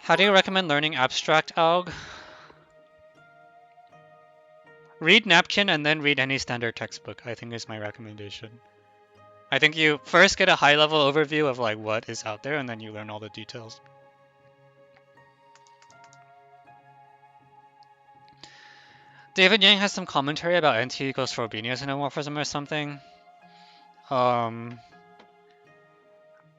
How do you recommend learning abstract alg? Read Napkin and then read any standard textbook, I think is my recommendation. I think you first get a high-level overview of like what is out there and then you learn all the details. David Yang has some commentary about NT equals Frobenius endomorphism or something.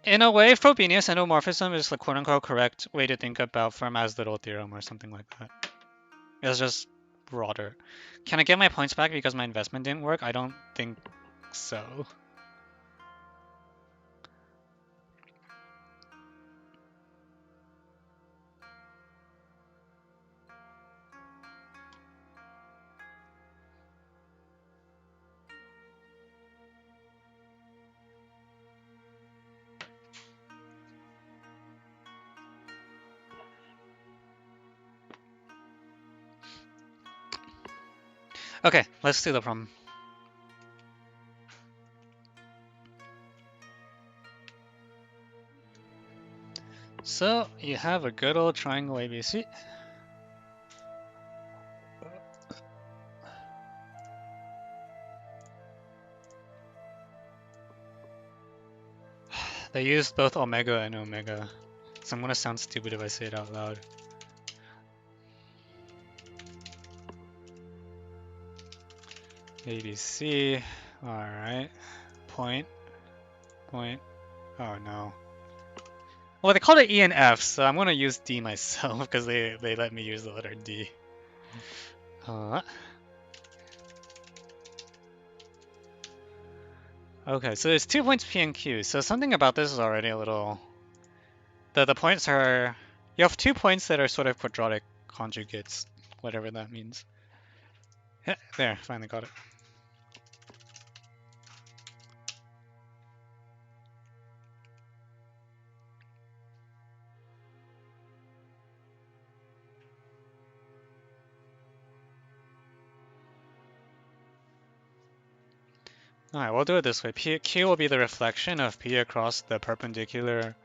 In a way, Frobenius endomorphism is the quote-unquote correct way to think about Fermat's little theorem or something like that. It's just broader. Can I get my points back because my investment didn't work? I don't think so. Okay, let's do the problem. So, you have a good old triangle ABC. They used both omega and omega, so I'm gonna sound stupid if I say it out loud. ABC, alright. Point. Oh no. Well, they called it E and F, so I'm gonna use D myself because they let me use the letter D. Okay, so there's 2 points P and Q, so something about this is already a little... The points are... You have 2 points that are sort of quadratic conjugates, whatever that means. Yeah, there, finally got it. Alright, we'll do it this way. Q will be the reflection of P across the perpendicular...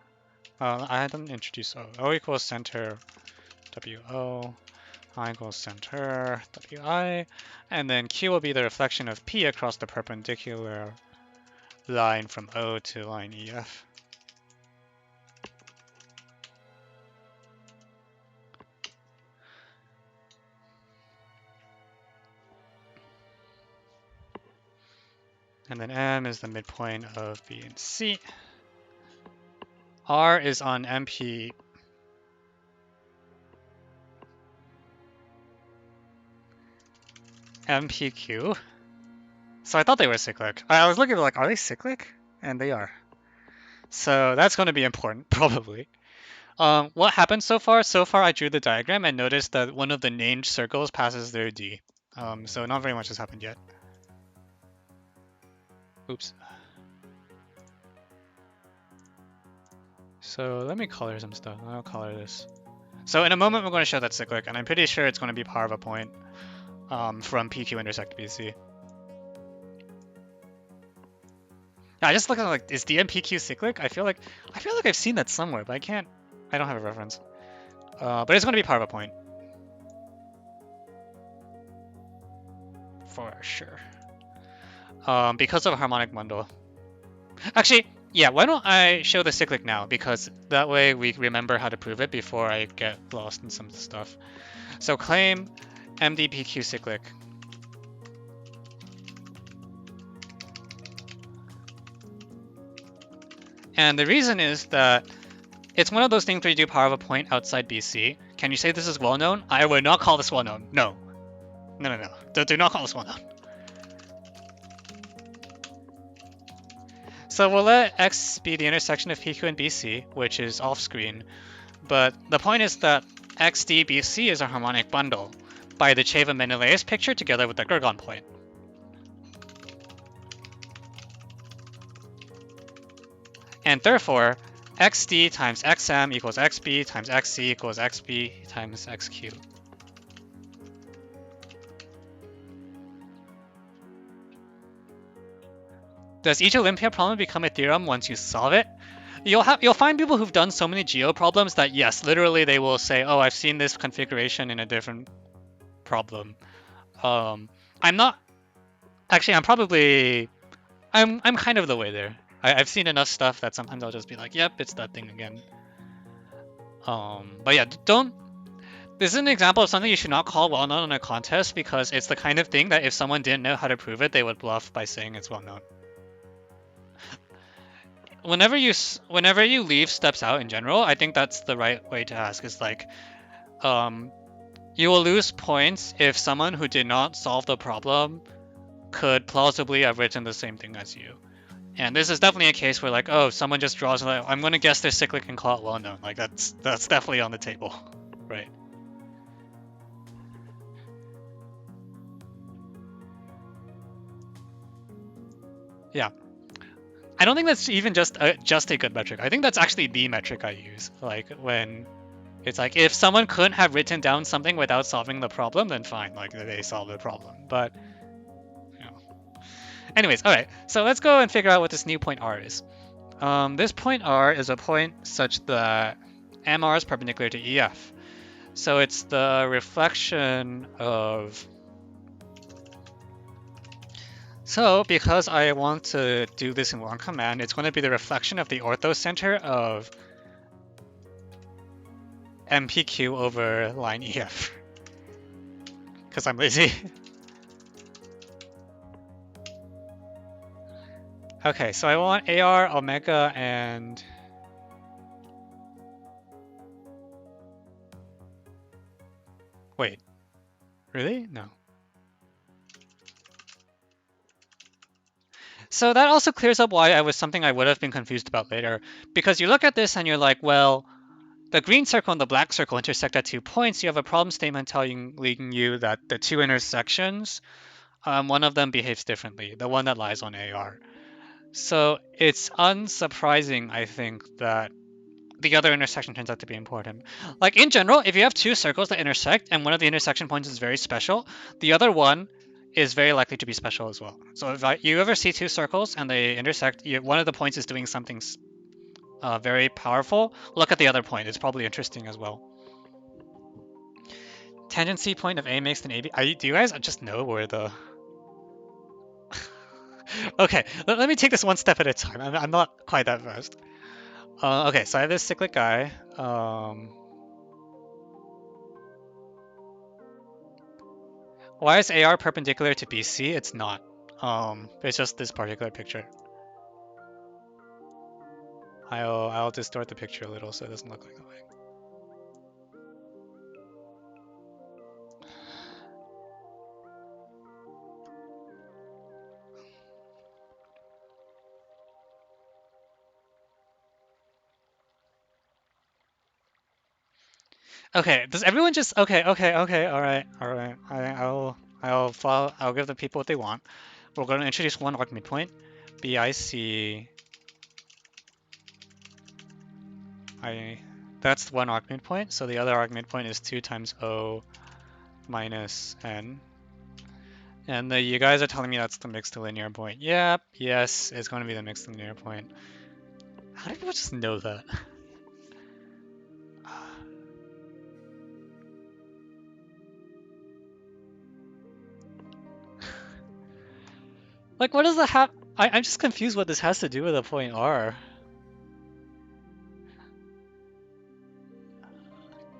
I hadn't introduced O. O equals center WO. I equals center WI. And then Q will be the reflection of P across the perpendicular line from O to line EF. And then M is the midpoint of B and C. R is on MP. MPQ. So I thought they were cyclic. I was looking like, are they cyclic? And they are. So that's going to be important, probably. What happened so far? So far I drew the diagram and noticed that one of the named circles passes their D. So not very much has happened yet. Oops. So let me color some stuff. I'll color this. So in a moment we're going to show that cyclic, and I'm pretty sure it's going to be par of a point from PQ intersect BC. Yeah, I just look at like, is DMPQ cyclic? I feel like I've seen that somewhere, but I don't have a reference. But it's going to be par of a point. For sure. Because of a harmonic bundle. Actually, yeah, why don't I show the cyclic now? Because that way we remember how to prove it before I get lost in some stuff. So claim MDPQ cyclic. And the reason is that it's one of those things where you do power of a point outside BC. Can you say this is well known? I would not call this well known. No. No. Do not call this well known. So we'll let X be the intersection of PQ and BC, which is off screen. But the point is that XDBC is a harmonic bundle by the Cheva-Menelaus picture together with the Gergon point. And therefore, XD times XM equals XB times XC equals XB times XQ. Does each Olympia problem become a theorem once you solve it? You'll find people who've done so many geo problems that yes, literally they will say, "Oh, I've seen this configuration in a different problem." Um, I'm not actually. I'm kind of the way there. I've seen enough stuff that sometimes I'll just be like, "Yep, it's that thing again." But yeah, don't. This is an example of something you should not call well known in a contest because it's the kind of thing that if someone didn't know how to prove it, they would bluff by saying it's well known. Whenever you leave steps out in general, I think that's the right way to ask. Is like, um, you will lose points if someone who did not solve the problem could plausibly have written the same thing as you. And this is definitely a case where like, oh, someone just draws like, I'm gonna guess they're cyclic and call it well known. Like that's definitely on the table, right? Yeah. I don't think that's even just a good metric. I think that's actually the metric I use. Like when it's like if someone couldn't have written down something without solving the problem, then fine, like they solved the problem. But you know. Anyways, all right. So let's go and figure out what this new point R is. This point R is a point such that MR is perpendicular to EF. So it's the reflection of. So because I want to do this in one command, it's going to be the reflection of the orthocenter of MPQ over line EF. Because I'm lazy. Okay, so I want AR, omega, and... Wait, really? No. So that also clears up why I was something I would have been confused about later. Because you look at this and you're like, well, the green circle and the black circle intersect at 2 points. You have a problem statement telling you that the two intersections, one of them behaves differently, the one that lies on AR. So it's unsurprising, I think, that the other intersection turns out to be important. Like in general, if you have two circles that intersect and one of the intersection points is very special, the other one is very likely to be special as well. So if you ever see two circles and they intersect, one of the points is doing something very powerful, look at the other point. It's probably interesting as well. Tangency point of A mixed and AB. Do you guys just know where the... Okay, let me take this one step at a time. I'm not quite that fast. Okay, so I have this cyclic guy. Why is AR perpendicular to BC? It's not. It's just this particular picture. I'll distort the picture a little so it doesn't look like that way. Okay, does everyone just okay, all right. I'll give the people what they want. We're going to introduce one arc midpoint. BIC that's one arc midpoint, so the other arc midpoint is 2 times O minus N. And you guys are telling me that's the MIXTILINEAR point. Yep, yes, it's going to be the MIXTILINEAR point. How do people just know that? Like, what does that have? I'm just confused what this has to do with a point R.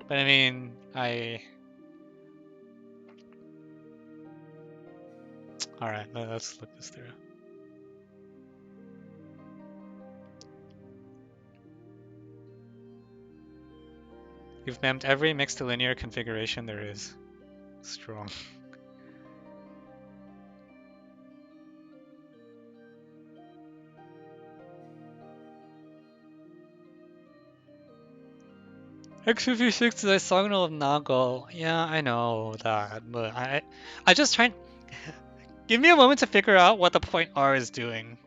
But I mean, Alright, let's look this through. You've mapped every MIXTILINEAR configuration there is. Strong. X56 is a orthogonal of Nago. Yeah, I know that, but I just trying. Give me a moment to figure out what the point R is doing.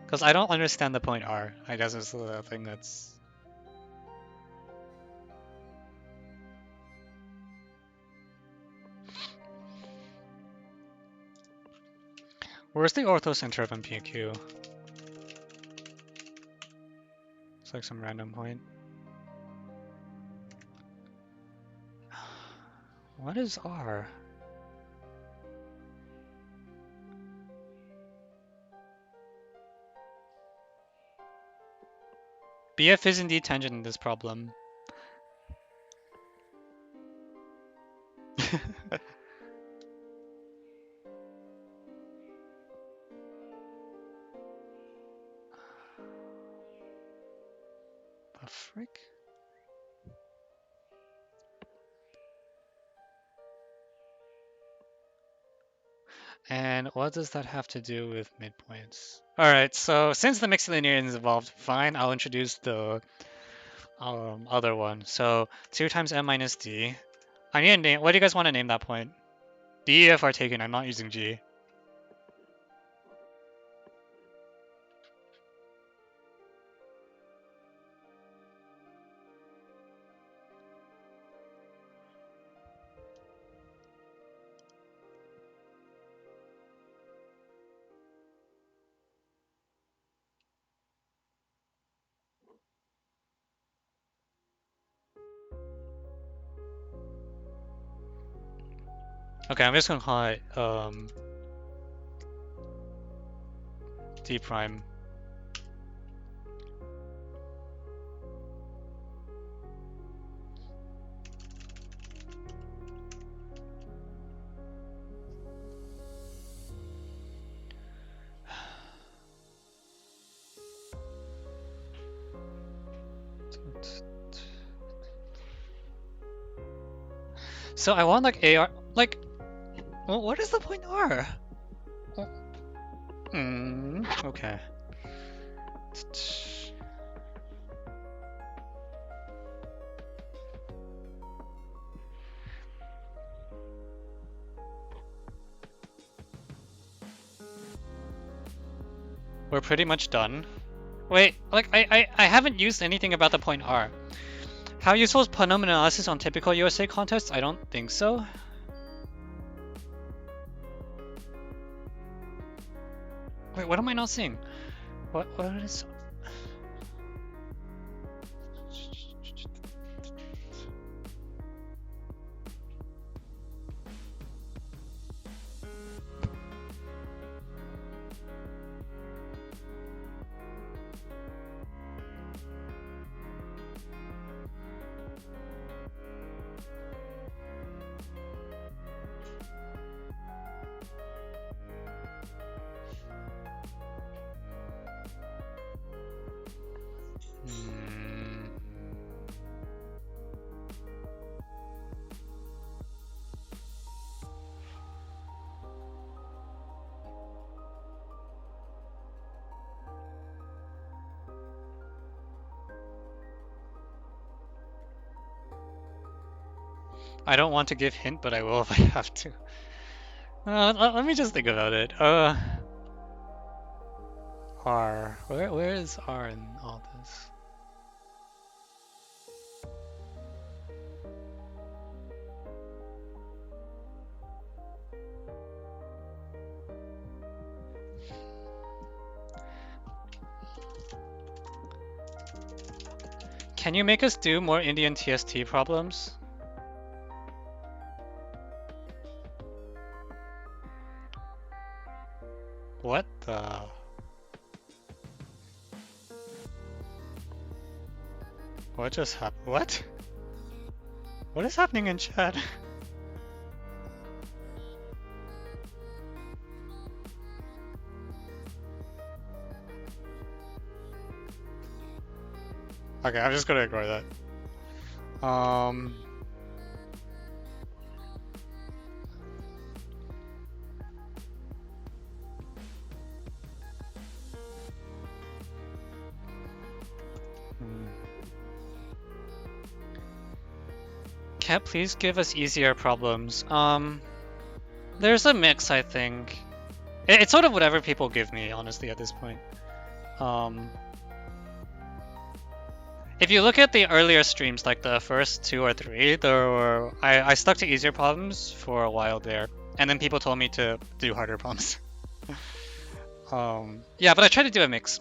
Because I don't understand the point R. I guess it's the thing that's... Where's the ortho center of MPQ? It's like some random point. What is R? BF is indeed tangent in this problem. The frick? And what does that have to do with midpoints? Alright, so since the MIXTILINEAR is involved, fine, I'll introduce the other one. So 2 times m minus d. I need a name. What do you guys want to name that point? D, E, F are taken. I'm not using G. Okay, I'm just gonna call it D prime. So I want like AR, like, well, what is the point R? Okay. We're pretty much done. Wait, like I haven't used anything about the point R. How useful is polynomial analysis on typical USA contests? I don't think so. Wait, what am I not seeing? What is... I don't want to give hint, but I will if I have to. Let me just think about it. R. Where is R in all this? Can you make us do more Indian TST problems? What the... What just happened? What? What is happening in chat? Okay, I'm just gonna ignore that. Cat, please give us easier problems. There's a mix, I think. It's sort of whatever people give me, honestly, at this point. If you look at the earlier streams, like the first 2 or 3, I stuck to easier problems for a while there, and then people told me to do harder problems. Yeah, but I tried to do a mix.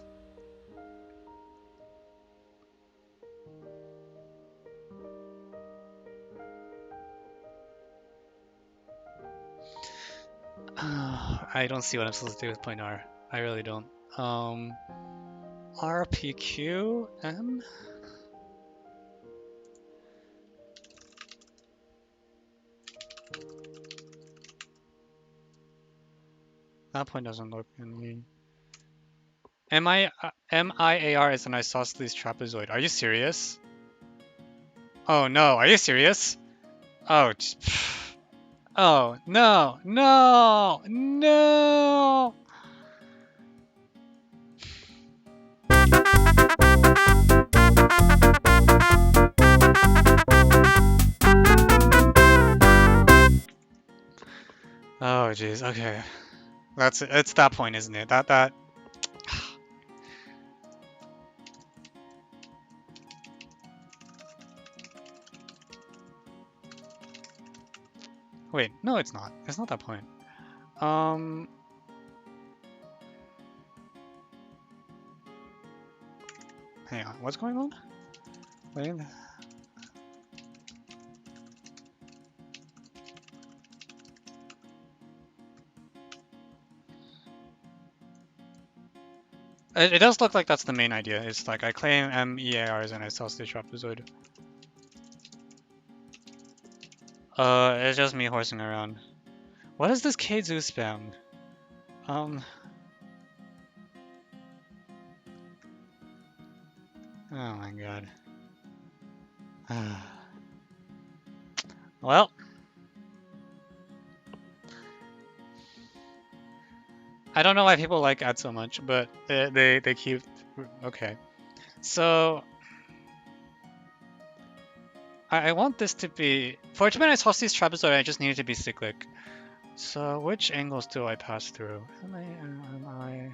I don't see what I'm supposed to do with point R. I really don't. RPQM? That point doesn't look any. MIAR is an isosceles trapezoid. Are you serious? Oh no, are you serious? Oh, oh no, no, no! Oh jeez, okay. That's it. It's that point, isn't it? That. Wait, no, it's not. It's not that point. Hang on. What's going on? Wait. It does look like that's the main idea. It's like I claim MEAR is an isosceles trapezoid. It's just me horsing around. What is this K-Zoo spam? Oh my god. Well. I don't know why people like add so much, but they keep... Okay. So... I want this to be... For it to be an isosceles trapezoid, I just need it to be cyclic. So which angles do I pass through? Am I...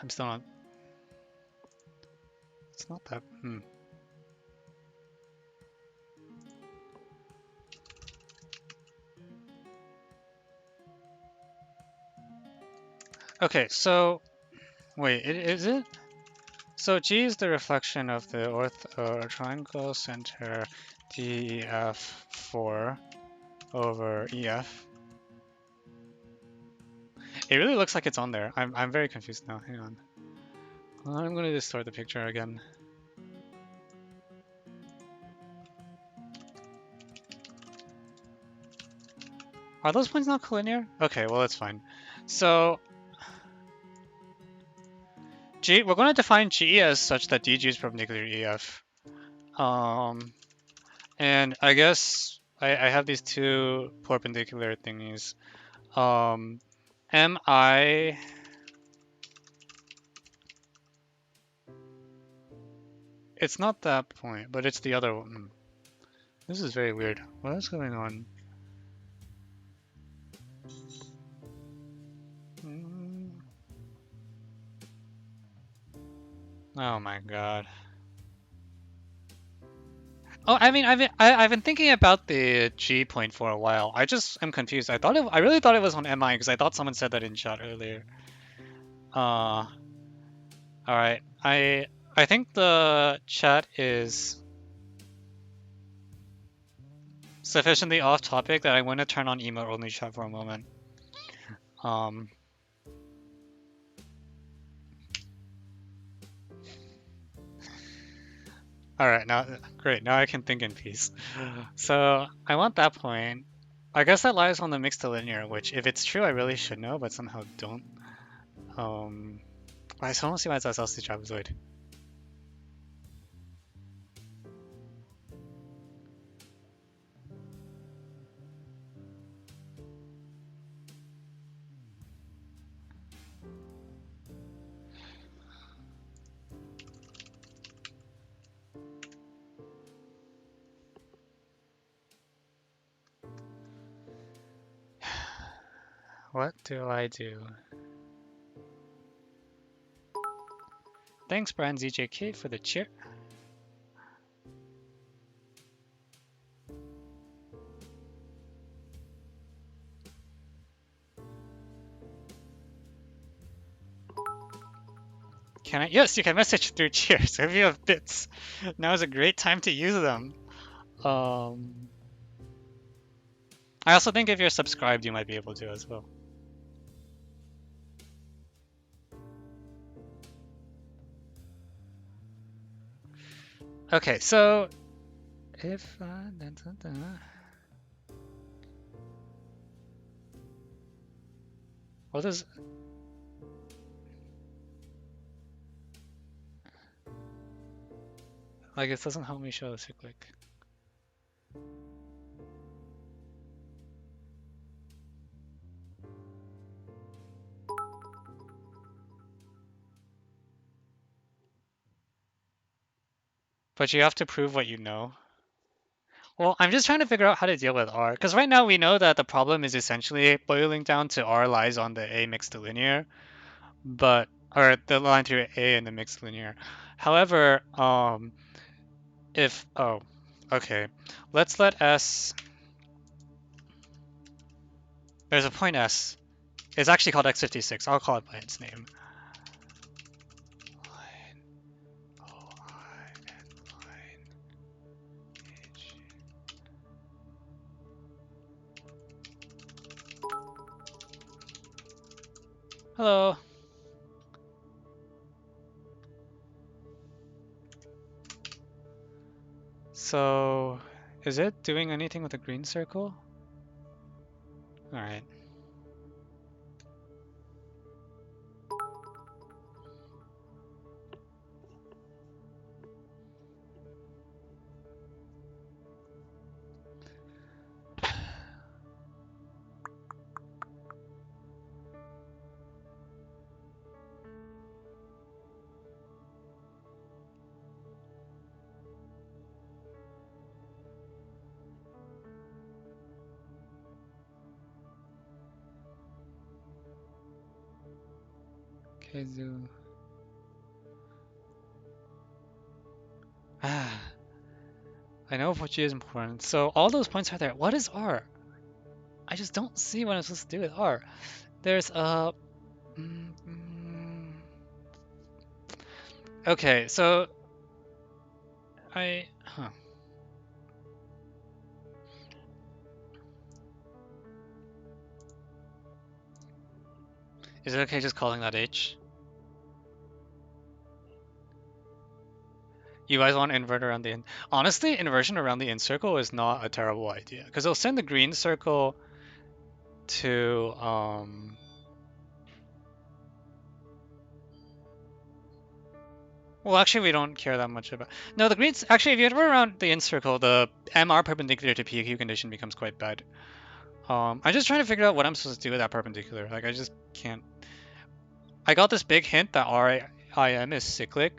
I'm still not... It's not that... Okay, so... Wait, is it? So G is the reflection of the triangle center DEF4 over EF. It really looks like it's on there. I'm very confused now. Hang on. I'm gonna distort the picture again. Are those points not collinear? Okay, well that's fine. So G, we're going to define G as such that DG is perpendicular to EF. And I guess I have these two perpendicular thingies. MI... It's not that point, but it's the other one. This is very weird. What is going on? Oh my god. Oh, I mean, I've been thinking about the G point for a while. I just am confused. I really thought it was on MI because I thought someone said that in chat earlier. All right. I think the chat is sufficiently off topic that I want to turn on emote only chat for a moment. All right, now great. Now I can think in peace. So I want that point. I guess that lies on the MIXTILINEAR, which if it's true, I really should know, but somehow don't. I still don't see why it's isosceles trapezoid. What do I do? Thanks, Brian ZJK, for the cheer. Can I? Yes, you can message through cheers if you have bits. Now is a great time to use them. I also think if you're subscribed, you might be able to as well. Okay, so if what is like it doesn't help me show the cyclic. But you have to prove what you know. Well, I'm just trying to figure out how to deal with R, because right now we know that the problem is essentially boiling down to R lies on the A mixed-linear, but or the line through A in the mixed-linear. However, if okay, let's let S. There's a point S. It's actually called X56. I'll call it by its name. Hello. So, is it doing anything with the green circle? All right. Okay, zoo. Ah, I know which is important. So all those points are there. What is R? I just don't see what I'm supposed to do with R. There's a. Okay, so huh. Is it okay just calling that H? You guys want invert around the in? Honestly, inversion around the in circle is not a terrible idea because it'll send the green circle to Well, actually, we don't care that much about. No, the greens. Actually, if you invert around the in circle, the MR perpendicular to PQ condition becomes quite bad. I'm just trying to figure out what I'm supposed to do with that perpendicular. Like, I just can't. I got this big hint that RIM is cyclic.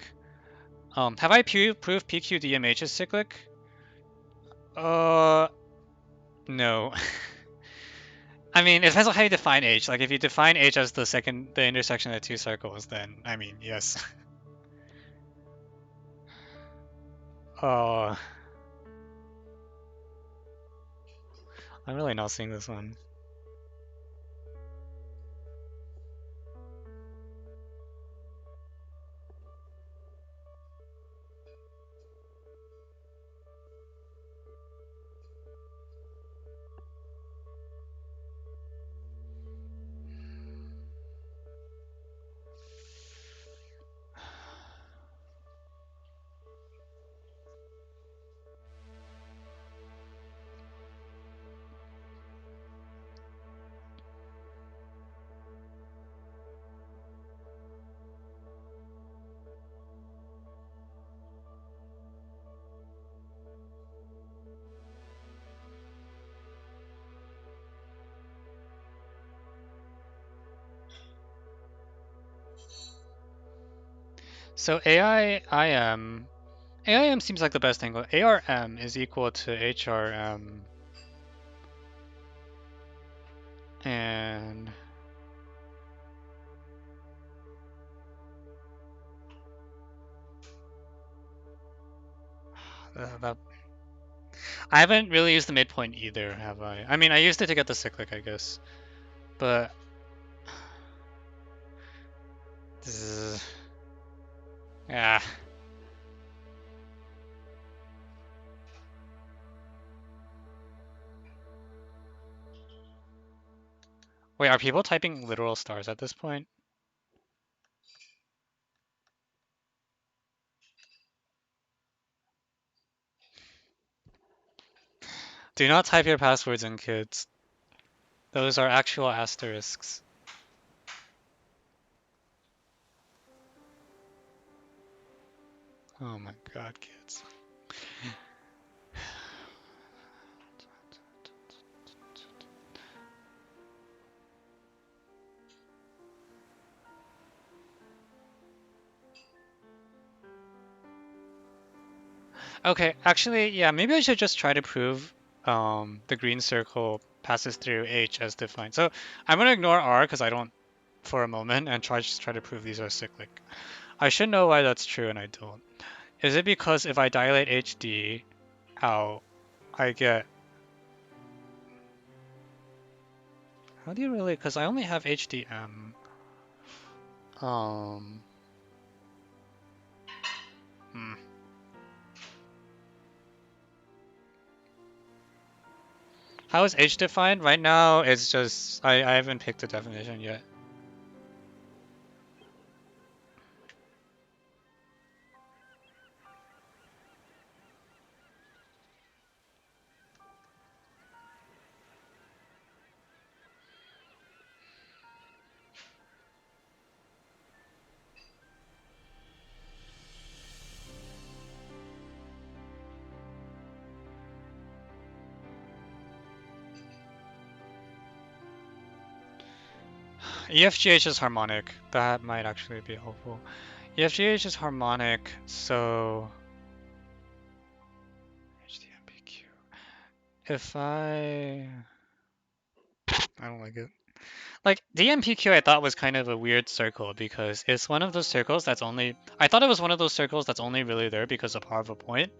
Have I proved PQDMH is cyclic? No. I mean, it depends on how you define H. Like, if you define H as the intersection of the two circles, then I mean, yes. Oh, I'm really not seeing this one. So AIM seems like the best angle. ARM is equal to HRM, and I haven't really used the midpoint either, have I? I mean, I used it to get the cyclic, I guess. But... yeah. Wait, are people typing literal stars at this point? Do not type your passwords in, kids. Those are actual asterisks. Oh my god, kids. Okay, actually, yeah, maybe I should just try to prove the green circle passes through H as defined. So I'm gonna ignore R because I don't for a moment and just try to prove these are cyclic. I should know why that's true and I don't. Is it because if I dilate HD out, I get... How do you really... Because I only have HDM. Um... Hmm. How is H defined? Right now, it's just... I haven't picked a definition yet. EFGH is harmonic. That might actually be helpful. EFGH is harmonic, so... HDMPQ. If I don't like it. Like, DMPQ I thought was kind of a weird circle because it's one of those circles that's only... I thought it was one of those circles that's only really there because of power of a point.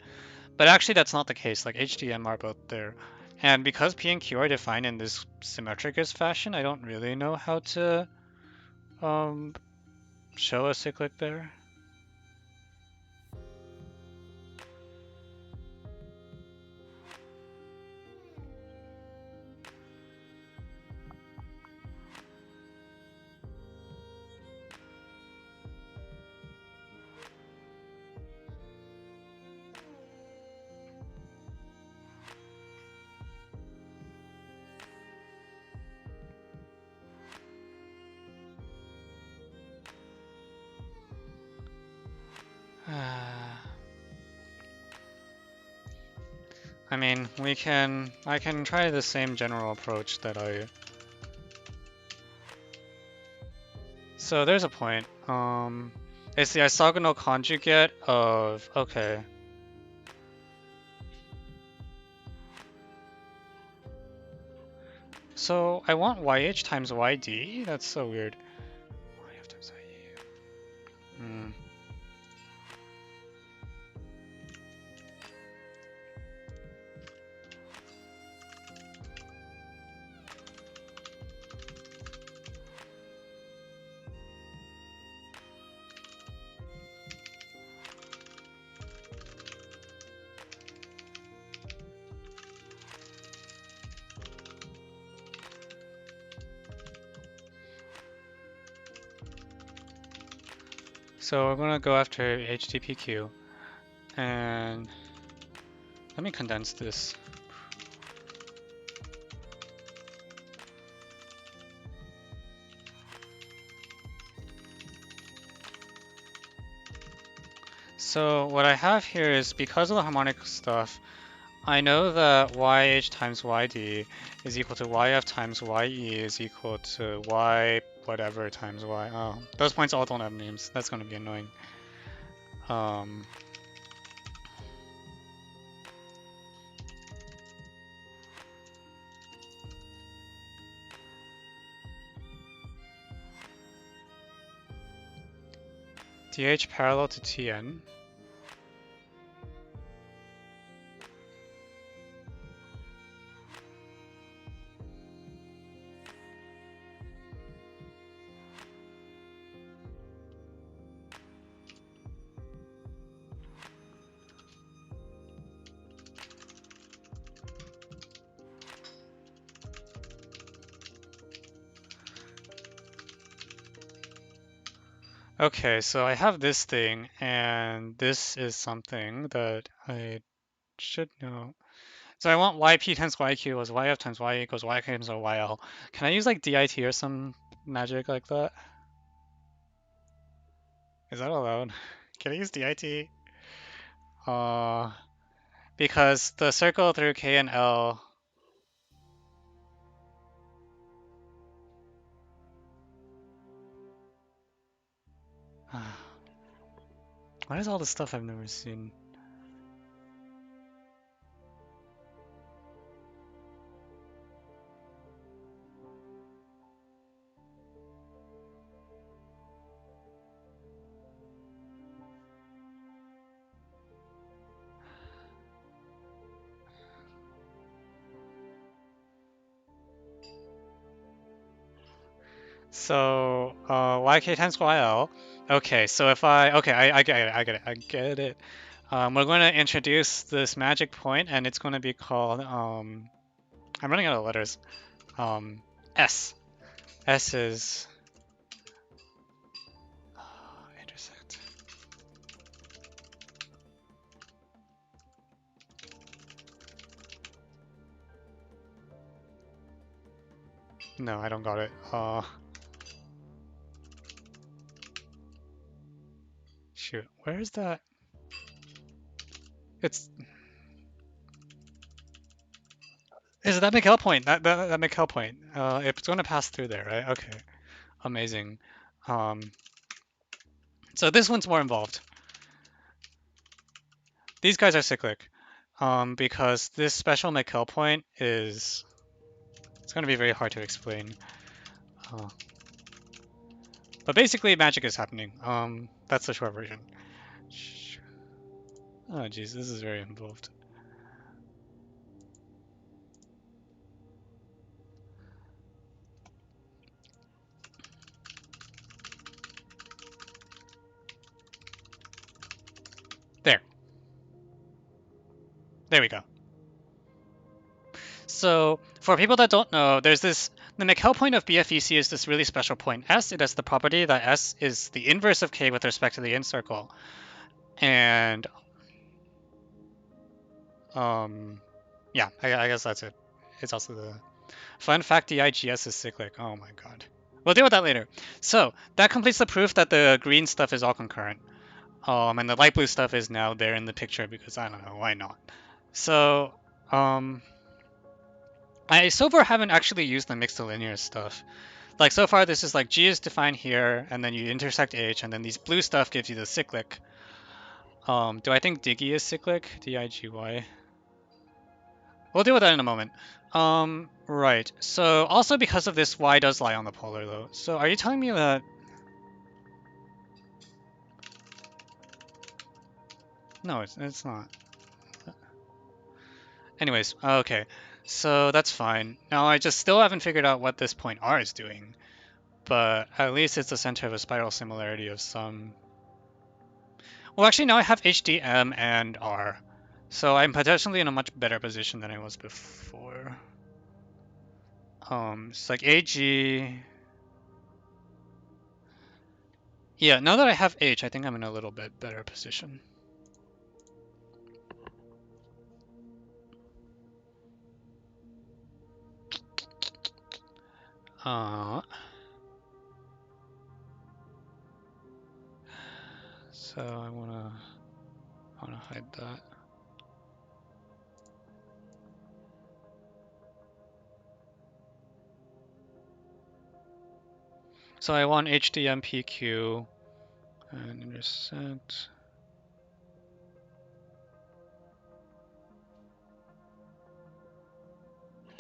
But actually that's not the case. Like, HDM are both there. And because P and Q are defined in this symmetricist fashion, I don't really know how to show a cyclic there. I mean, I can try the same general approach that I... So there's a point. It's the isogonal conjugate of... Okay. So I want YH times YD? That's so weird. YF times IU. So we're gonna go after HTPQ. And let me condense this. So what I have here is, because of the harmonic stuff, I know that YH times YD is equal to YF times YE is equal to Y whatever times Y. Oh, those points all don't have names. That's gonna be annoying. DH parallel to TN. Okay, so I have this thing, and this is something that I should know. So I want yp times yq equals yf times y equals yk times yl. Can I use like dit or some magic like that? Is that allowed? Can I use dit? Uh, because the circle through k and l. What is all this stuff I've never seen? So, yk times yl. Okay, so if I get it. We're going to introduce this magic point, and it's going to be called, I'm running out of letters. S. S is, intersect. No, I don't got it. Shoot, where is that? Is it that McHale point? That McHale point. It's going to pass through there, right? Okay, amazing. Um, so this one's more involved. These guys are cyclic, because this special McHale point is, it's going to be very hard to explain. But basically, magic is happening. That's the short version. Oh, geez, this is very involved. There. There we go. So, for people that don't know, there's this, the McHale point of BFEC is this really special point S. It has the property that S is the inverse of K with respect to the in circle. And, yeah, I guess that's it. It's also the fun fact DIGS is cyclic. Oh my god. We'll deal with that later. So, that completes the proof that the green stuff is all concurrent. And the light blue stuff is now there in the picture because I don't know, why not? So, I so far haven't actually used the MIXTILINEAR stuff. Like so far this is like G is defined here, and then you intersect H, and then these blue stuff gives you the cyclic. Do I think Diggy is cyclic? D-I-G-Y. We'll deal with that in a moment. Right. So also because of this, Y does lie on the polar though. So are you telling me that... No, it's not. Anyways, okay. So that's fine. Now I just still haven't figured out what this point R is doing. But at least it's the center of a spiral similarity of some... Well, actually, now I have HDM and R. So I'm potentially in a much better position than I was before. It's like AG... Yeah, now that I have H, I think I'm in a little bit better position. So I wanna hide that. So I want HDM PQ and intersect.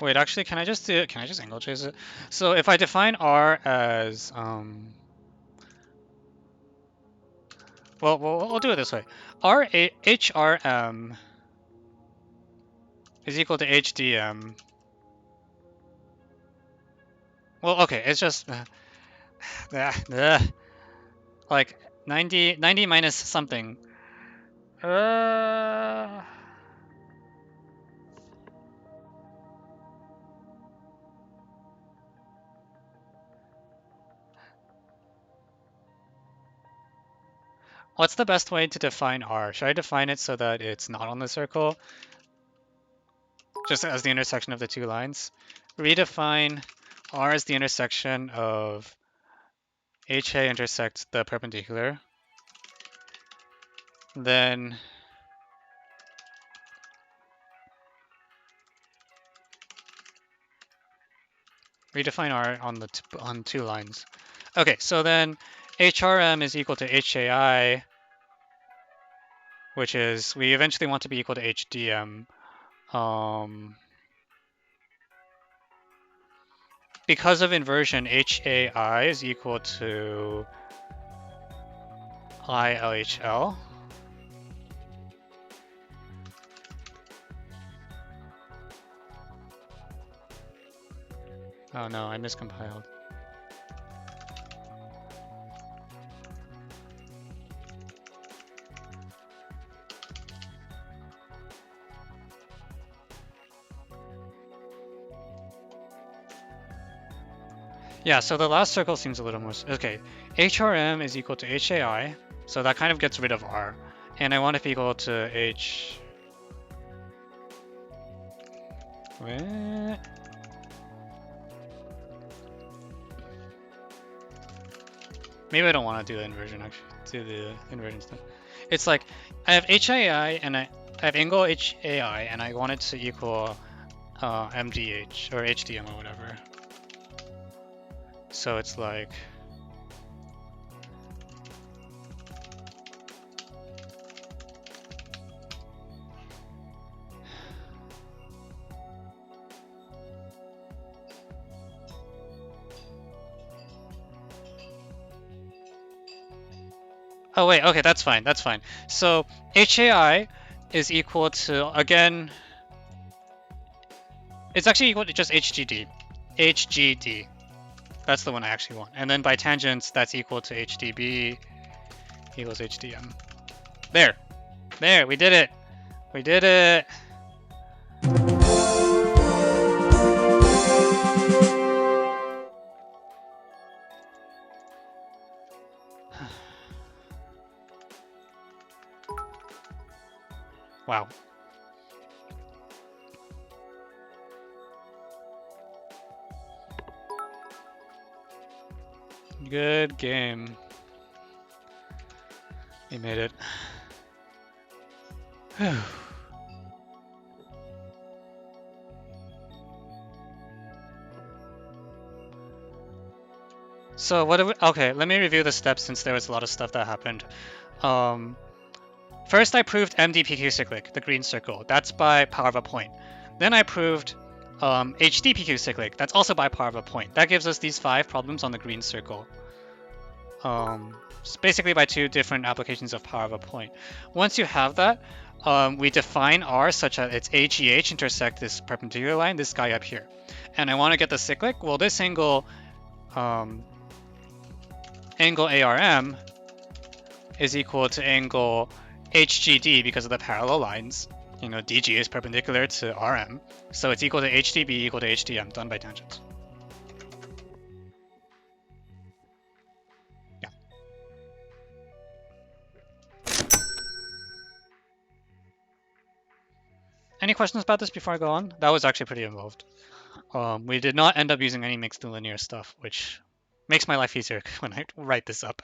Wait, actually, can I just angle chase it? So if I define R as well, we'll do it this way. HRM is equal to HDM. Well, okay, it's just like 90 minus something. What's the best way to define R? Should I define it so that it's not on the circle? Just as the intersection of the two lines? Redefine R as the intersection of HA intersects the perpendicular. Then redefine R on the on two lines. Okay, so then HRM is equal to HAI, which is we eventually want to be equal to HDM. Because of inversion, HAI is equal to ILHL. Oh no, I miscompiled. Yeah, so the last circle seems a little more... Okay, HRM is equal to HAI, so that kind of gets rid of R. And I want it to be equal to H... What? Maybe I don't want to do the inversion, actually. Do the inversion stuff. It's like, I have HAI, and I have angle HAI, and I want it to equal MDH, or HDM, or whatever. So it's like... Oh wait, okay, that's fine, that's fine. So HAI is equal to, again, it's actually equal to just HGD. HGD. That's the one I actually want. And then by tangents, that's equal to HDB equals HDM. There. There, we did it. We did it. Wow. Good game. We made it. So what do we, okay, let me review the steps since there was a lot of stuff that happened. First I proved MDPQ cyclic, the green circle. That's by power of a point. Then I proved HDPQ cyclic. That's also by power of a point. That gives us these 5 problems on the green circle. It's basically by 2 different applications of power of a point. Once you have that, we define R such that its AGH intersect this perpendicular line, this guy up here. And I want to get the cyclic. Well, this angle ARM is equal to angle HGD because of the parallel lines. You know, DG is perpendicular to RM. So it's equal to HDB equal to HDM, done by tangents. Yeah. Any questions about this before I go on? That was actually pretty involved. We did not end up using any mixed linear stuff, which makes my life easier when I write this up.